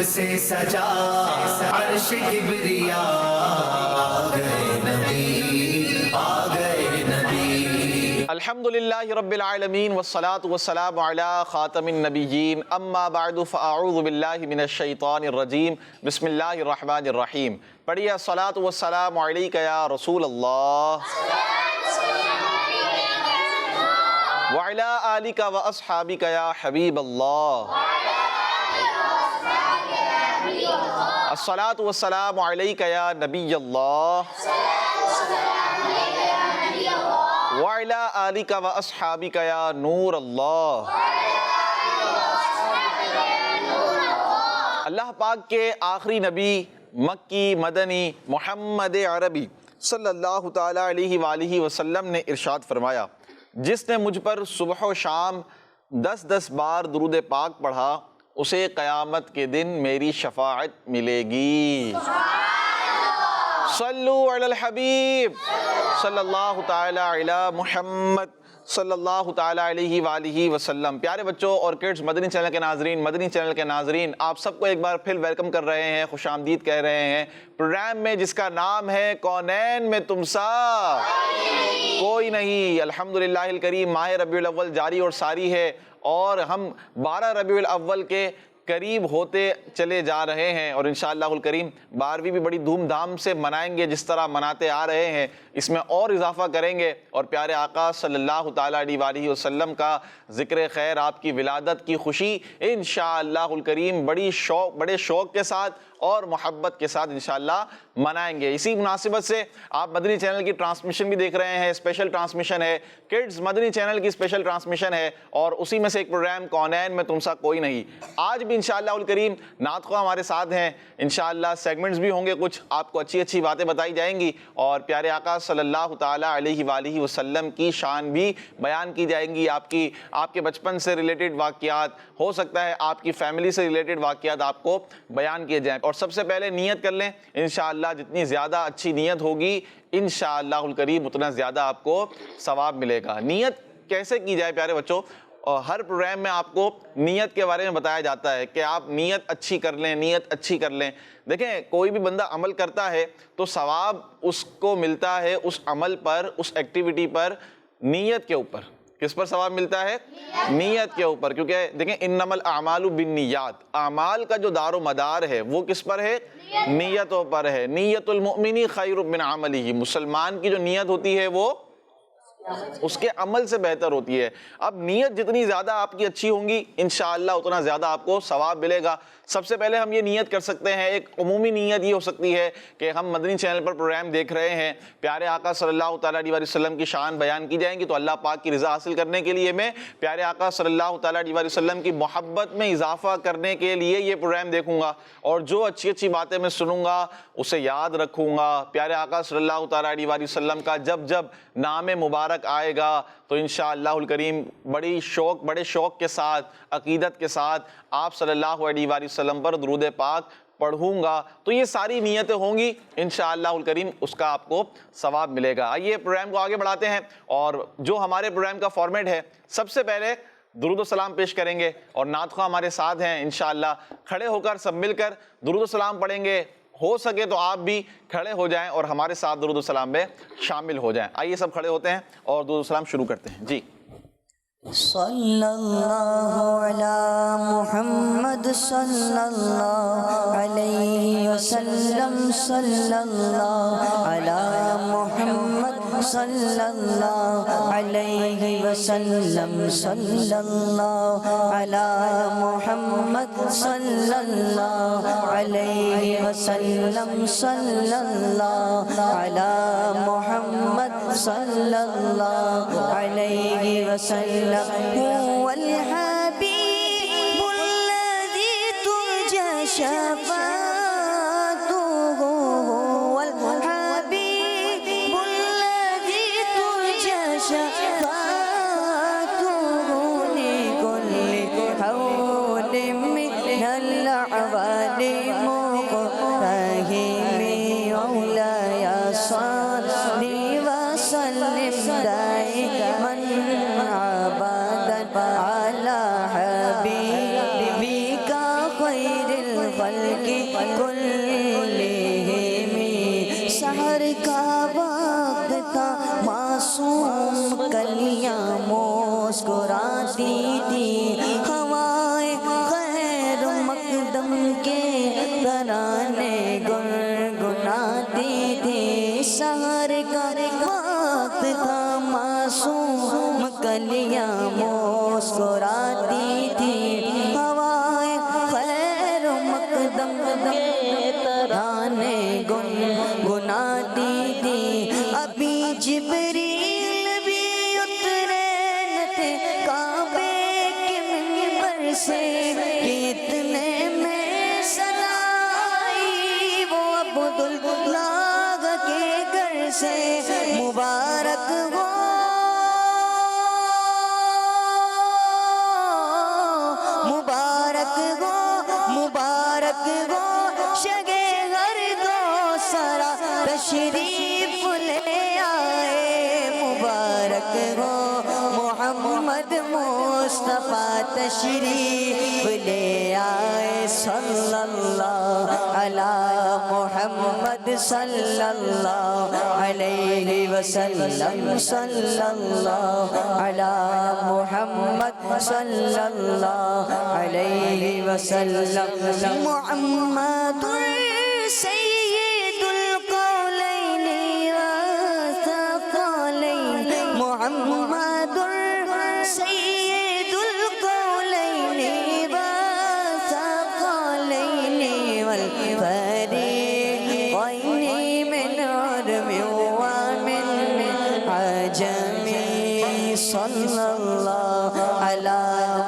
سے سجا عرش کبریا، آ گئے نبی، آ گئے نبی۔ الحمدللہ رب العالمین والصلاة والسلام علی خاتم النبیین، اما بعد فاعوذ باللہ من الشیطان الرجیم، بسم اللہ الرحمن الرحیم۔ پڑھیے الصلاة والسلام علیک یا رسول اللہ وعلی آلک واصحابک یا حبیب اللہ۔ الصلاة والسلام علیک یا نبی اللہ وعلی آلک واصحابک یا نور اللہ۔ اللہ پاک کے آخری نبی مکی مدنی محمد عربی صلی اللہ تعالیٰ علیہ وآلہ وسلم نے ارشاد فرمایا، جس نے مجھ پر صبح و شام 10 بار درود پاک پڑھا اسے قیامت کے دن میری شفاعت ملے گی۔ صلو علی الحبیب صلی اللہ تعالیٰ علی محمد صلی اللہ تعالیٰ علیہ وآلہ وسلم۔ پیارے بچوں اور کڈز، مدنی چینل کے ناظرین، مدنی چینل کے ناظرین، آپ سب کو ایک بار پھر ویلکم کر رہے ہیں، خوش آمدید کہہ رہے ہیں پروگرام میں جس کا نام ہے کونین میں تم سا کوئی نہیں۔ الحمدللہ الکریم، ماہ ربیع الاول جاری اور ساری ہے اور ہم 12 ربیع الاول کے قریب ہوتے چلے جا رہے ہیں، اور انشاءاللہ الکریم 12ویں بھی بڑی دھوم دھام سے منائیں گے جس طرح مناتے آ رہے ہیں، اس میں اور اضافہ کریں گے، اور پیارے آقا صلی اللہ تعالیٰ علیہ وآلہ وسلم کا ذکر خیر، آپ کی ولادت کی خوشی انشاءاللہ الکریم بڑے شوق کے ساتھ اور محبت کے ساتھ انشاءاللہ منائیں گے۔ اسی مناسبت سے آپ مدنی چینل کی ٹرانسمیشن بھی دیکھ رہے ہیں، اسپیشل ٹرانسمیشن ہے، کڈز مدنی چینل کی اسپیشل ٹرانسمیشن ہے، اور اسی میں سے ایک پروگرام کونین میں تم سا کوئی نہیں۔ آج بھی انشاءاللہ الکریم نعت خواہ ہمارے ساتھ ہیں، انشاءاللہ سیگمنٹس بھی ہوں گے، کچھ آپ کو اچھی باتیں بتائی جائیں گی، اور پیارے آقا صلی اللہ تعالیٰ علیہ وآلہ وسلم کی شان بھی بیان کی جائیں گی، آپ کے بچپن سے ریلیٹڈ واقعات، ہو سکتا ہے آپ کی فیملی سے ریلیٹڈ واقعات آپ کو بیان کیے جائیں۔ اور سب سے پہلے نیت کر لیں، انشاءاللہ جتنی زیادہ اچھی نیت ہوگی انشاءاللہ الکریم اتنا زیادہ آپ کو ثواب ملے گا۔ نیت کیسے کی جائے پیارے بچوں؟ ہر پروگرام میں آپ کو نیت کے بارے میں بتایا جاتا ہے کہ آپ نیت اچھی کر لیں، نیت اچھی کر لیں۔ دیکھیں، کوئی بھی بندہ عمل کرتا ہے تو ثواب اس کو ملتا ہے اس عمل پر، اس ایکٹیویٹی پر، نیت کے اوپر۔ کس پر ثواب ملتا ہے؟ نیت کے اوپر، کیونکہ دیکھیں انما الاعمال بالنیات، اعمال کا جو دار و مدار ہے وہ کس پر ہے؟ نیتوں پر ہے۔ نیت المؤمن خیر من عملہ، مسلمان کی جو نیت ہوتی ہے وہ اس کے عمل سے بہتر ہوتی ہے۔ اب نیت جتنی زیادہ آپ کی اچھی ہوں گی انشاءاللہ اتنا زیادہ آپ کو ثواب ملے گا۔ سب سے پہلے ہم یہ نیت کر سکتے ہیں، ایک عمومی نیت یہ ہو سکتی ہے کہ ہم مدنی چینل پر پروگرام دیکھ رہے ہیں، پیارے آقا صلی اللہ تعالیٰ علیہ وسلم کی شان بیان کی جائیں گی، تو اللہ پاک کی رضا حاصل کرنے کے لیے میں پیارے آقا صلی اللہ تعالیٰ علیہ وسلم کی محبت میں اضافہ کرنے کے لیے یہ پروگرام دیکھوں گا، اور جو اچھی باتیں میں سنوں گا اسے یاد رکھوں گا۔ پیارے آقا صلی اللہ تعالیٰ علیہ وسلم کا جب نام مبارک آئے گا تو انشاءاللہ الکریم بڑے شوق کے ساتھ، عقیدت کے ساتھ آپ صلی اللہ علیہ وآلہ وسلم پر درود پاک پڑھوں گا، تو یہ ساری نیتیں ہوں گی انشاءاللہ الکریم، اس کا آپ کو ثواب ملے گا۔ آئیے پروگرام کو آگے بڑھاتے ہیں، اور جو ہمارے پروگرام کا فارمیٹ ہے، سب سے پہلے درود و سلام پیش کریں گے، اور نعت خواہ ہمارے ساتھ ہیں انشاءاللہ، کھڑے ہو کر سب مل کر درود و سلام پڑھیں گے۔ ہو سکے تو آپ بھی کھڑے ہو جائیں اور ہمارے ساتھ درود و سلام میں شامل ہو جائیں۔ آئیے سب کھڑے ہوتے ہیں اور درود و سلام شروع کرتے ہیں۔ جی صلی اللہ علی محمد صلی اللہ علیہ وسلم، صلی اللہ علی محمد صلی اللہ علیہ وسلم، صلی اللہ علی محمد صلی اللہ علیہ وسلم، صلی اللہ علی محمد صلی اللہ علیہ وسلم۔ هو الحبيب الذي ترجى شفاعته، هو الحبيب الذي ترجى شفاعته لكل حول من الأعوال مقتحم، مولاي صل وسلم دائما أبدا على حبيبك خير الخلق كلهم سحر کا وقت تھا معصوم کلیاں مسکراتی تھی ہوائیں خیر مقدم کے ترانے گنگناتی تھی سحر کا وقت تھا معصوم کلیاں مسکراتی تھی ہوائیں خیر مقدم کے ترانے گنگناتی تھی ابھی جبریل بھی اترے نہ تھے کعبے کے منبر سے کتنے میں صدا آئی وہ عبداللہ کے گھر سے مبارک ہو مبارک ہو مبارک ہو شگے ہر دو سرا تشریف لے آئے مبارک ہو محمد مصطفیٰ تشریف لے آئے صلی اللہ علی محمد صلی اللہ علیہ وسلم صلی اللہ علی محمد صلی اللہ علیہ وسلم محمد سید القولین والثقلین محمد سید القولین والثقلین والفریقین من عرب ومن عجم صلی اللہ علی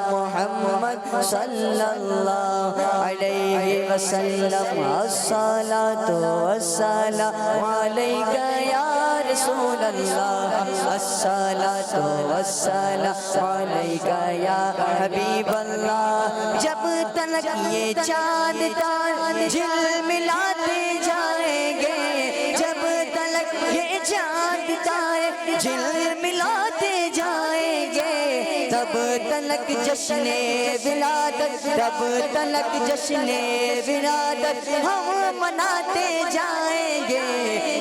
محمد صلی اللہ علیہ وسلم الصلاۃ والسلام علیک یا رسول اللہ الصلاۃ والسلام علیک یا حبیب اللہ جب تلک یہ چاند تار جھلملاتے جائیں گے جب تلک یہ چاند تار جھلملاتے جائیں گے تب تلک جشن ولادت تب تلک جشن ولادت ہم مناتے جائیں گے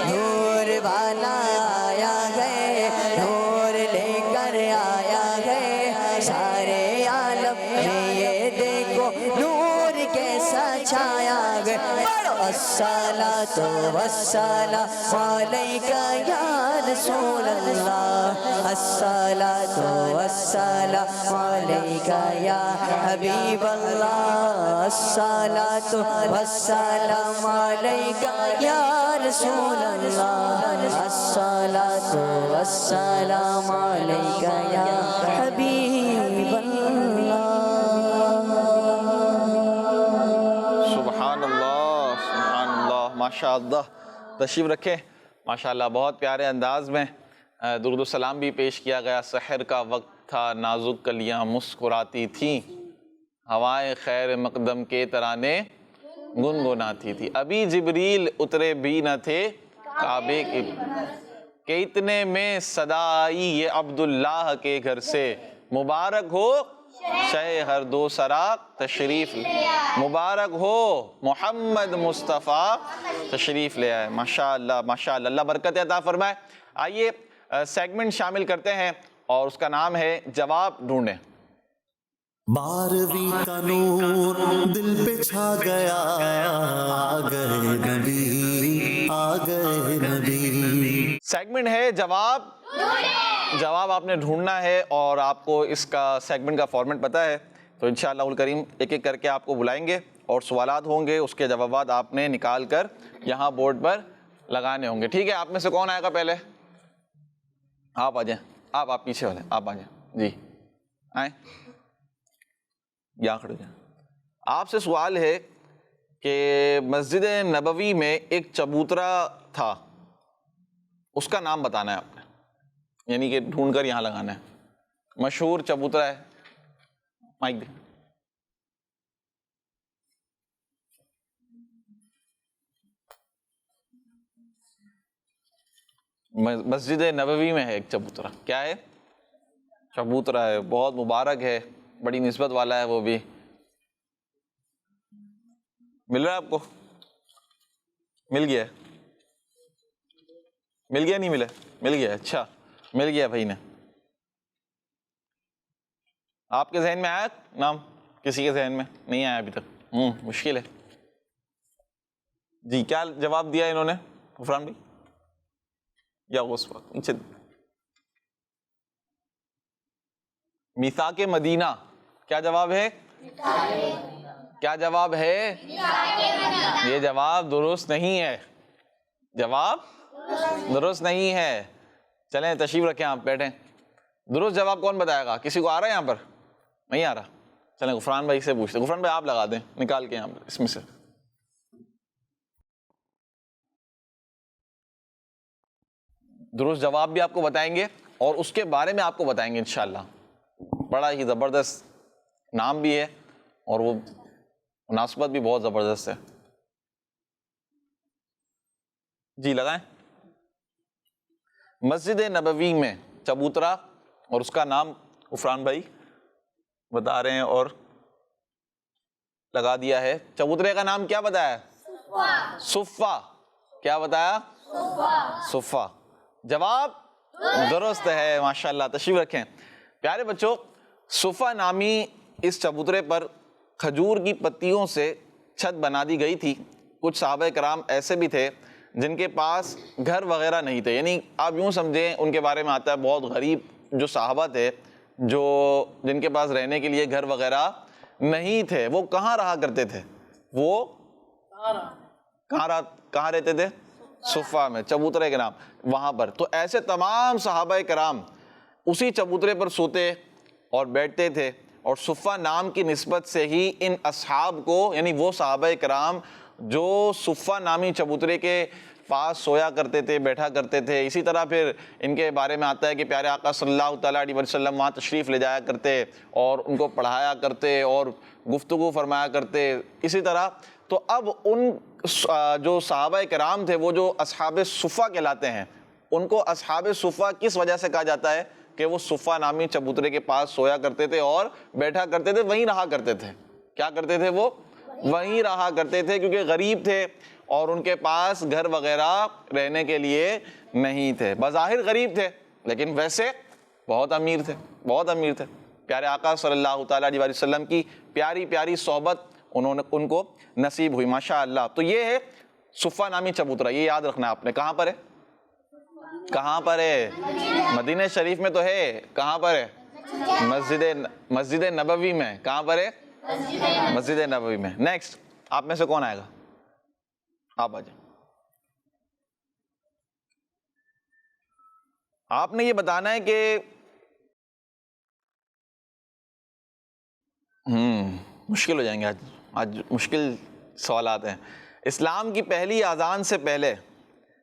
نور والا آیا ہے نور لے کر آیا ہے سارے عالم میں یہ دیکھو نور کیسا چھایا گیا الصلاۃ والسلام علیک یا رسول اللہ الصلاۃ والسلام علیک یا حبیب اللہ الصلاۃ والسلام علیک یا رسول اللہ الصلاۃ والسلام علیک یا حبیب اللہ سبحان اللہ ماشاء اللہ تشریف رکھیں ماشاءاللہ بہت پیارے انداز میں درود و سلام بھی پیش کیا گیا سحر کا وقت تھا نازک کلیاں مسکراتی تھیں ہوائیں خیر مقدم کے ترانے گنگناتی تھی ابھی جبریل اترے بھی نہ تھے کعبے کے کہ اتنے میں صدا آئی یہ عبداللہ کے گھر سے مبارک ہو شہ ہر دو سراغ تشریف مبارک ہو محمد مصطفیٰ تشریف لے آئے ماشاءاللہ ماشاءاللہ اللہ برکت عطا فرمائے آئیے سیگمنٹ شامل کرتے ہیں اور اس کا نام ہے جواب ڈھونڈیں 12ویں کا نور دل پہ چھا گیا آ گئے نبی سیگمنٹ ہے جواب آپ نے ڈھونڈنا ہے اور آپ کو اس کا سیگمنٹ کا فارمیٹ پتہ ہے تو انشاءاللہ الکریم ایک ایک کر کے آپ کو بلائیں گے اور سوالات ہوں گے اس کے جوابات آپ نے نکال کر یہاں بورڈ پر لگانے ہوں گے ٹھیک ہے آپ میں سے کون آئے گا پہلے آپ آ جائیں آپ پیچھے والے آپ آ جائیں جی آئیں یہاں کھڑے جائیں آپ سے سوال ہے کہ مسجد نبوی میں ایک چبوترا تھا اس کا نام بتانا ہے آپ نے یعنی کہ ڈھونڈ کر یہاں لگانا ہے مشہور چبوترا ہے مائک دے مسجد نبوی میں ہے ایک چبوترا کیا ہے چبوترا ہے بہت مبارک ہے بڑی نسبت والا ہے وہ بھی مل رہا ہے آپ کو؟ مل گیا ہے؟ مل گیا نہیں ملا؟ مل گیا، اچھا مل گیا بھائی نے. آپ کے ذہن میں آیا نام؟ کسی کے ذہن میں نہیں آیا ابھی تک؟ مشکل ہے. جی کیا جواب دیا انہوں نے غفران بھائی یا غصہ؟ میثاق مدینہ. کیا جواب ہے؟ کیا جواب ہے؟ یہ جواب درست نہیں ہے. جواب درست نہیں ہے. چلیں تشریف رکھیں، آپ بیٹھیں. درست جواب کون بتائے گا؟ کسی کو آ رہا ہے یہاں پر؟ نہیں آ رہا؟ چلیں غفران بھائی سے پوچھتے. غفران بھائی آپ لگا دیں نکال کے یہاں پر اس میں سے. درست جواب بھی آپ کو بتائیں گے اور اس کے بارے میں آپ کو بتائیں گے انشاءاللہ. بڑا ہی زبردست نام بھی ہے اور وہ مناسبت بھی بہت زبردست ہے. جی لگائیں. مسجد نبوی میں چبوترا اور اس کا نام غفران بھائی بتا رہے ہیں اور لگا دیا ہے. چبوترے کا نام کیا بتایا؟ صفہ. کیا بتایا؟ صفہ. جواب درست ہے ماشاءاللہ. تشریف رکھیں. پیارے بچوں، صفہ نامی اس چبوترے پر کھجور کی پتیوں سے چھت بنا دی گئی تھی. کچھ صحابہ کرام ایسے بھی تھے جن کے پاس گھر وغیرہ نہیں تھے، یعنی آپ یوں سمجھیں ان کے بارے میں آتا ہے بہت غریب جو صحابہ تھے جن کے پاس رہنے کے لیے گھر وغیرہ نہیں تھے. وہ کہاں رہا کرتے تھے؟ وہ کہاں رہتے تھے؟ صفہ میں، چبوترے کے نام وہاں پر. تو ایسے تمام صحابہ کرام اسی چبوترے پر سوتے اور بیٹھتے تھے. اور صفہ نام کی نسبت سے ہی ان اصحاب کو، یعنی وہ صحابہ کرام جو صفہ نامی چبوترے کے پاس سویا کرتے تھے، بیٹھا کرتے تھے، اسی طرح پھر ان کے بارے میں آتا ہے کہ پیارے آقا صلی اللہ تعالیٰ علیہ وسلم وہاں تشریف لے جایا کرتے اور ان کو پڑھایا کرتے اور گفتگو فرمایا کرتے. اسی طرح تو اب ان جو صحابہ کرام تھے وہ جو اصحاب صفہ کہلاتے ہیں، ان کو اصحاب صفہ کس وجہ سے کہا جاتا ہے؟ کہ وہ صفہ نامی چبوترے کے پاس سویا کرتے تھے اور بیٹھا کرتے تھے، وہیں رہا کرتے تھے. کیا کرتے تھے؟ وہ وہیں رہا کرتے تھے کیونکہ غریب تھے اور ان کے پاس گھر وغیرہ رہنے کے لیے نہیں تھے. بظاہر غریب تھے لیکن ویسے بہت امیر تھے، بہت امیر تھے. پیارے آقا صلی اللہ تعالیٰ علیہ وسلم کی پیاری پیاری صحبت ان کو نصیب ہوئی ماشاء اللہ. تو یہ ہے صفہ نامی چبوترا. یہ یاد رکھنا ہے آپ نے. کہاں پر ہے؟ کہاں پر ہے؟ مدینہ شریف میں تو ہے. کہاں پر ہے؟ مسجد نبوی میں. کہاں پر ہے؟ مسجد نبوی میں. نیکسٹ آپ میں سے کون آئے گا؟ آپ آ جائیں. آپ نے یہ بتانا ہے کہ مشکل ہو جائیں گے آج مشکل سوالات ہیں. اسلام کی پہلی اذان سے پہلے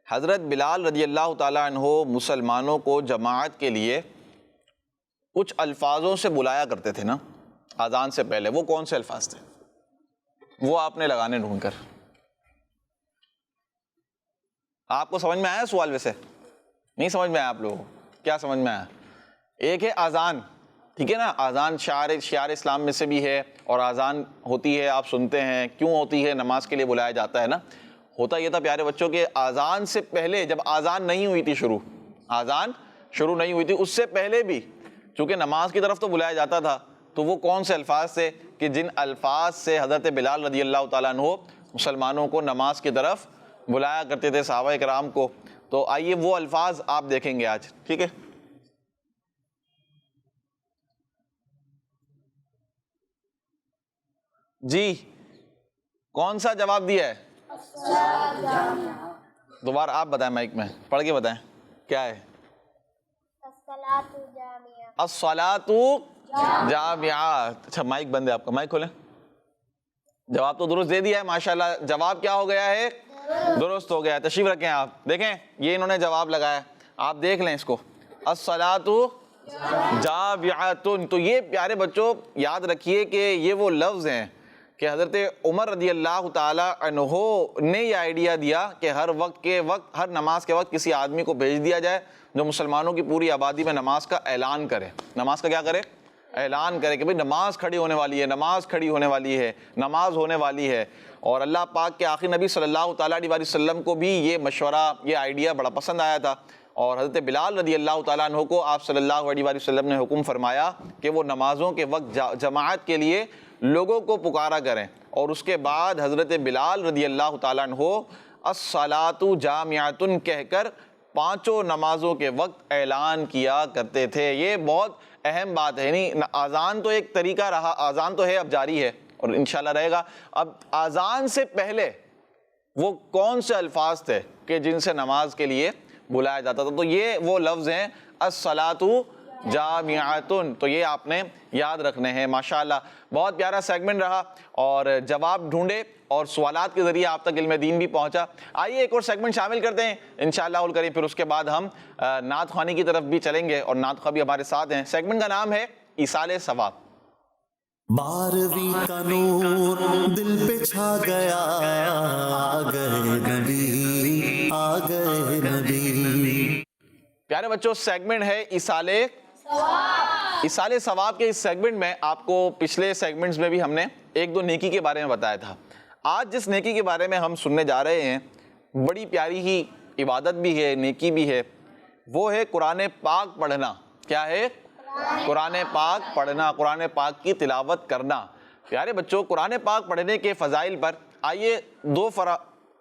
حضرت بلال رضی اللہ تعالیٰ عنہ مسلمانوں کو جماعت کے لیے کچھ الفاظوں سے بلایا کرتے تھے نا اذان سے پہلے. وہ کون سے الفاظ تھے؟ وہ آپ نے لگانے ڈھونڈ کر. آپ کو سمجھ میں آیا سوال؟ ویسے نہیں سمجھ میں آیا آپ لوگوں کو؟ کیا سمجھ میں آیا؟ ایک ہے اذان، ٹھیک ہے نا. اذان شعار اسلام میں سے بھی ہے اور اذان ہوتی ہے، آپ سنتے ہیں. کیوں ہوتی ہے؟ نماز کے لیے بلایا جاتا ہے نا. ہوتا یہ تھا پیارے بچوں کہ اذان سے پہلے جب اذان نہیں ہوئی تھی اذان شروع نہیں ہوئی تھی، اس سے پہلے بھی چونکہ نماز کی طرف تو بلایا جاتا تھا. تو وہ کون سے الفاظ تھے کہ جن الفاظ سے حضرت بلال رضی اللہ تعالیٰ عنہ مسلمانوں کو نماز کی طرف بلایا کرتے تھے، صحابہ کرام کو؟ تو آئیے وہ الفاظ آپ دیکھیں گے آج، ٹھیک ہے. جی کون سا جواب دیا ہے؟ دوبارہ آپ بتائیں، مائک میں پڑھ کے بتائیں کیا ہے. الصلاۃ جامعہ. اچھا مائک بند ہے آپ کا، مائک کھولیں. جواب تو درست دے دیا ہے ماشاءاللہ. جواب کیا ہو گیا ہے؟ درست ہو گیا. تشریف رکھیں. آپ دیکھیں یہ انہوں نے جواب لگایا، آپ دیکھ لیں اس کو. الصلاۃ جامعۃ. تو یہ پیارے بچوں یاد رکھیے کہ یہ وہ لفظ ہیں کہ حضرت عمر رضی اللہ تعالیٰ عنہ نے یہ آئیڈیا دیا کہ ہر نماز کے وقت کسی آدمی کو بھیج دیا جائے جو مسلمانوں کی پوری آبادی میں نماز کا اعلان کرے. نماز کا کیا کرے؟ اعلان کرے کہ بھئی نماز کھڑی ہونے والی ہے، نماز کھڑی ہونے والی ہے، نماز ہونے والی ہے. اور اللہ پاک کے آخری نبی صلی اللہ تعالیٰ علیہ وسلم کو بھی یہ مشورہ، یہ آئیڈیا بڑا پسند آیا تھا، اور حضرت بلال رضی اللہ تعالیٰ عنہ کو آپ صلی اللہ علیہ وسلم نے حکم فرمایا کہ وہ نمازوں کے وقت جماعت کے لیے لوگوں کو پکارا کریں. اور اس کے بعد حضرت بلال رضی اللہ تعالیٰ عنہ الصلاۃ جامعۃ کہہ کر پانچوں نمازوں کے وقت اعلان کیا کرتے تھے. یہ بہت اہم بات ہے. یعنی اذان تو ایک طریقہ رہا، اذان تو ہے، اب جاری ہے اور انشاءاللہ رہے گا. اب اذان سے پہلے وہ کون سے الفاظ تھے کہ جن سے نماز کے لیے بلایا جاتا تھا؟ تو یہ وہ لفظ ہیں الصلاۃ جامعۃ. تو یہ آپ نے یاد رکھنے ہیں. ماشاءاللہ بہت پیارا سیگمنٹ رہا اور جواب ڈھونڈے اور سوالات کے ذریعے آپ تک علم دین بھی پہنچا. آئیے ایک اور سیگمنٹ شامل کرتے ہیں انشاءاللہ الکریم، پھر اس کے بعد ہم نعت خوانی کی طرف بھی چلیں گے اور نعت خواہ بھی ہمارے ساتھ ہیں. سیگمنٹ کا نام ہے ایصال ثواب. 12ویں کا نور دل پہ چھا گیا، آ گئے نبی، آ گئے نبی. پیارے بچوں، سیگمنٹ ہے ایصال ثواب. کے اس سیگمنٹ میں آپ کو پچھلے سیگمنٹس میں بھی ہم نے ایک دو نیکی کے بارے میں بتایا تھا. آج جس نیکی کے بارے میں ہم سننے جا رہے ہیں بڑی پیاری ہی عبادت بھی ہے، نیکی بھی ہے. وہ ہے قرآن پاک پڑھنا. کیا ہے؟ قرآن پاک پڑھنا، قرآن پاک کی تلاوت کرنا. پیارے بچوں، قرآن پاک پڑھنے کے فضائل پر آئیے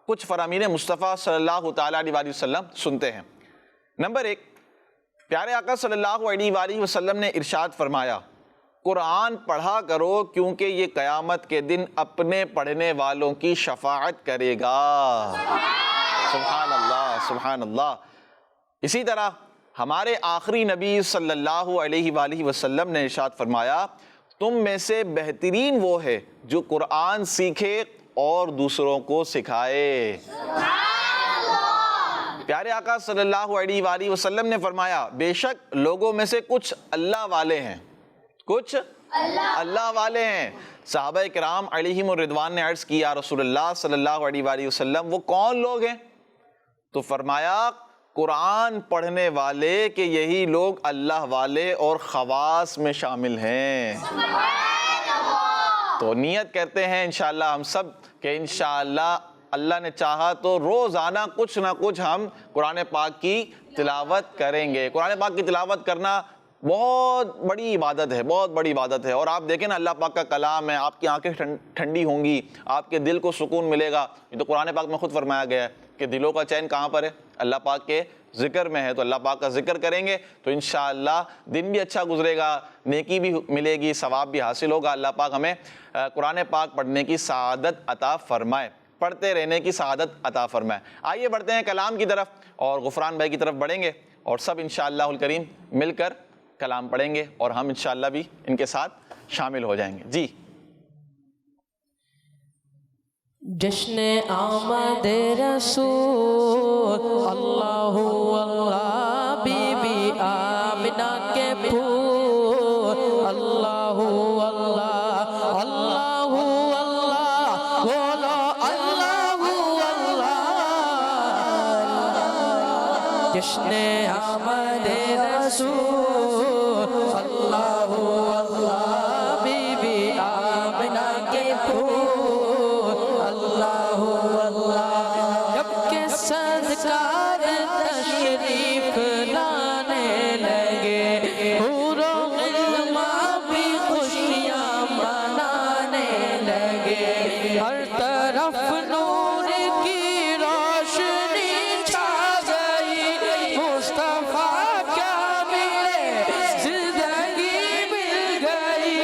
کچھ فرامین مصطفیٰ صلی اللہ تعالیٰ علیہ وسلم سنتے ہیں. نمبر 1، پیارے آقا صلی اللہ علیہ وآلہ وسلم نے ارشاد فرمایا، قرآن پڑھا کرو کیونکہ یہ قیامت کے دن اپنے پڑھنے والوں کی شفاعت کرے گا. سبحان اللہ، سبحان اللہ. اسی طرح ہمارے آخری نبی صلی اللہ علیہ وآلہ وسلم نے ارشاد فرمایا، تم میں سے بہترین وہ ہے جو قرآن سیکھے اور دوسروں کو سکھائے. پیارے آقا صلی اللہ علیہ وآلہ وسلم نے فرمایا، بے شک لوگوں میں سے کچھ اللہ والے ہیں، کچھ اللہ والے ہیں. صحابہ کرام علیہم الرضوان نے عرض کیا، رسول اللہ صلی اللہ علیہ وآلہ وسلم وہ کون لوگ ہیں؟ تو فرمایا، قرآن پڑھنے والے، کہ یہی لوگ اللہ والے اور خواص میں شامل ہیں. تو نیت کرتے ہیں انشاءاللہ ہم سب کہ انشاءاللہ اللہ نے چاہا تو روزانہ کچھ نہ کچھ ہم قرآن پاک کی تلاوت کریں گے. قرآن پاک کی تلاوت کرنا بہت بڑی عبادت ہے، بہت بڑی عبادت ہے. اور آپ دیکھیں نا، اللہ پاک کا کلام ہے، آپ کی آنکھیں ٹھنڈی ہوں گی، آپ کے دل کو سکون ملے گا. یہ تو قرآن پاک میں خود فرمایا گیا ہے کہ دلوں کا چین کہاں پر ہے؟ اللہ پاک کے ذکر میں ہے. تو اللہ پاک کا ذکر کریں گے تو انشاءاللہ دن بھی اچھا گزرے گا، نیکی بھی ملے گی، ثواب بھی حاصل ہوگا. اللہ پاک ہمیں قرآن پاک پڑھنے کی سعادت عطا فرمائے، پڑھتے رہنے کی سعادت عطا فرمائے. آئیے بڑھتے ہیں کلام کی طرف اور غفران بھائی کی طرف بڑھیں گے اور سب انشاءاللہ الکریم مل کر کلام پڑھیں گے اور ہم انشاءاللہ بھی ان کے ساتھ شامل ہو جائیں گے. جی. جشن آمد رسول اللہ اللہ، بی بی آمنہ کے پھول اللہ اللہ، اللہ اللہ، بولو اللہ اللہ. جشن آمد رسول اللہ اللہ، بی بی آمنہ کے پھول اللہ اللہ. جب کہ سرکار تشریف لانے لگے، حور و غلماں بھی خوشیاں منانے لگے. ہر طرف نور کی روشنی چھا گئی، مصطفیٰ کیا ملے زندگی مل گئی.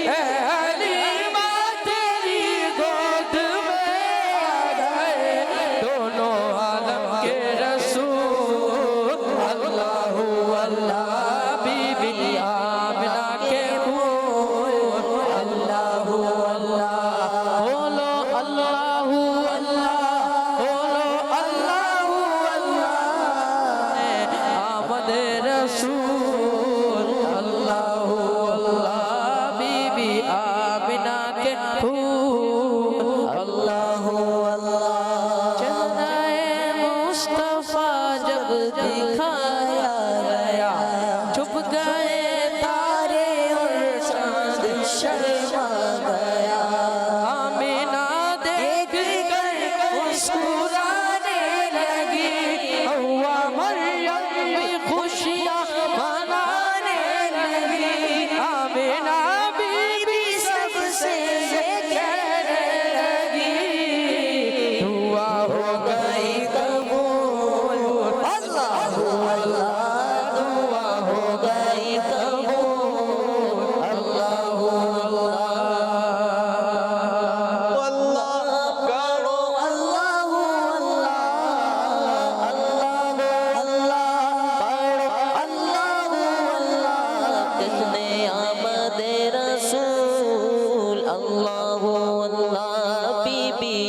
اے حلیمہ تیری گود میں آ گئے دونوں عالم کے رسول اللہ اللہ، بی بی آمنہ کے پھول اللہ اللہ. بولو اللہ اللہ،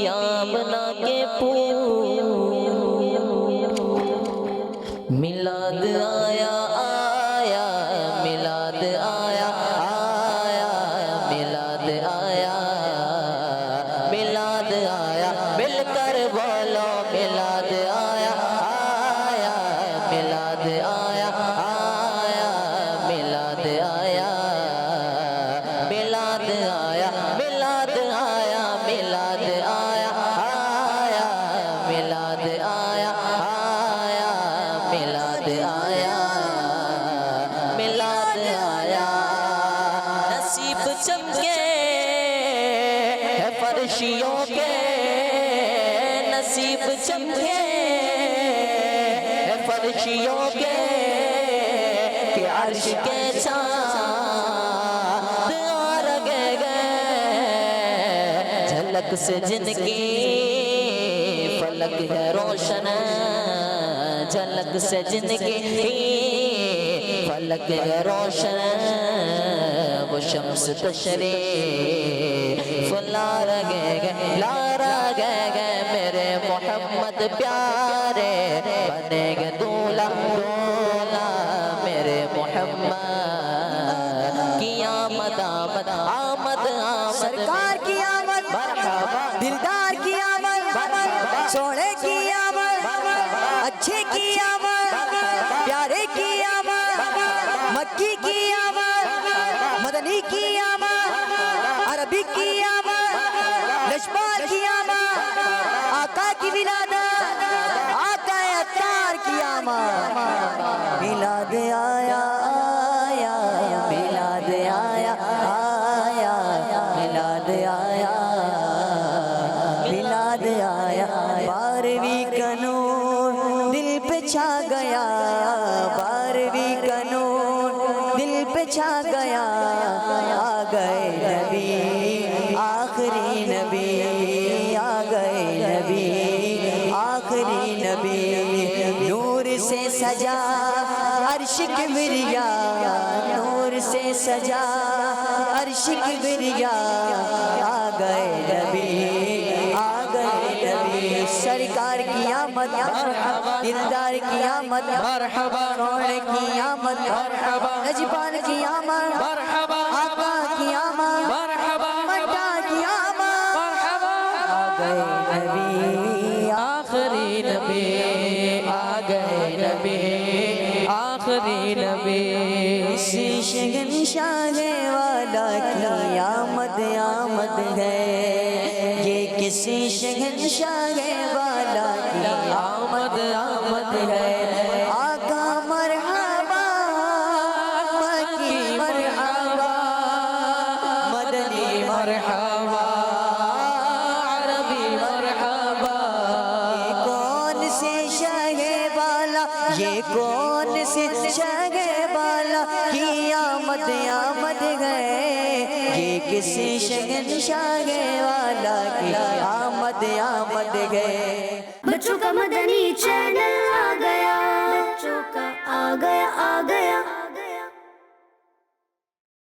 آمنہ کے پھول میلاد آیا آیا میلاد آیا آیا میلاد آیا میلاد آیا مل کر بولو میلاد آیا آیا میلاد آیا آیا میلاد آیا میلاد آیا میلاد آیا میلاد آیا آیا میلاد آیا آیا میلاد آیا میلاد آیا نصیب چمکے ہے فرشیوں کے نصیب چمکے ہے فرشیوں کے کہ عرش کے چاند آرگے گئے جھلک سے جن کی فلک ہے روشن جھلک سے جن کی فلک ہے روشن وہ شمس تشریف لا رگے گئے میرے محمد پیارے بنے گے دولہا دولہا میرے محمد کی آمد آمد آمد آمد سرکار کی آمد مرحبا دلدار کی آمد سونے کی آمد اچھے کی آمد پیارے کی آمد مکی کی آمد مدنی کی آمد عربی کی آمد لشبار کی آمد آقا کی ولادت آقا اتار کی آمد میلاد آیا آیا میلاد آیا آیا میلاد آیا میلاد آیا بارہویں کا نور دل پہ چھا گیا بارہویں کا نور دل پہ چھا گیا آ گئے نبی آخری نبی آ گئے نبی آخری نبی نور سے سجا عرش کبریا نور سے سجا عرش کبریا آ گئے نبی آ گئے نبی سرکار کی آمد دلدار کی آمد مرحبا رونے کی آمد مرحبا نجبان کی آمد مرحبا آقا کی آمد مرحبا مٹا کی آمد مرحبا آ گئے نبی آخری نبی آ گئے نبی آخری نبی کسی شہنشاہ والا کی آمد آمد ہے یہ کسی شہنشاہ والا کی آمد آمد ہے آقا مرحبا مکی مرحبا مدنی مرحبا عربی مرحبا کون سے شاہ والا یہ کون سے شاہ والا کی آمد آمد ہے یہ کسی شہنشاہ والا کی آمد آمد ہے بچوں کا مدنی چینل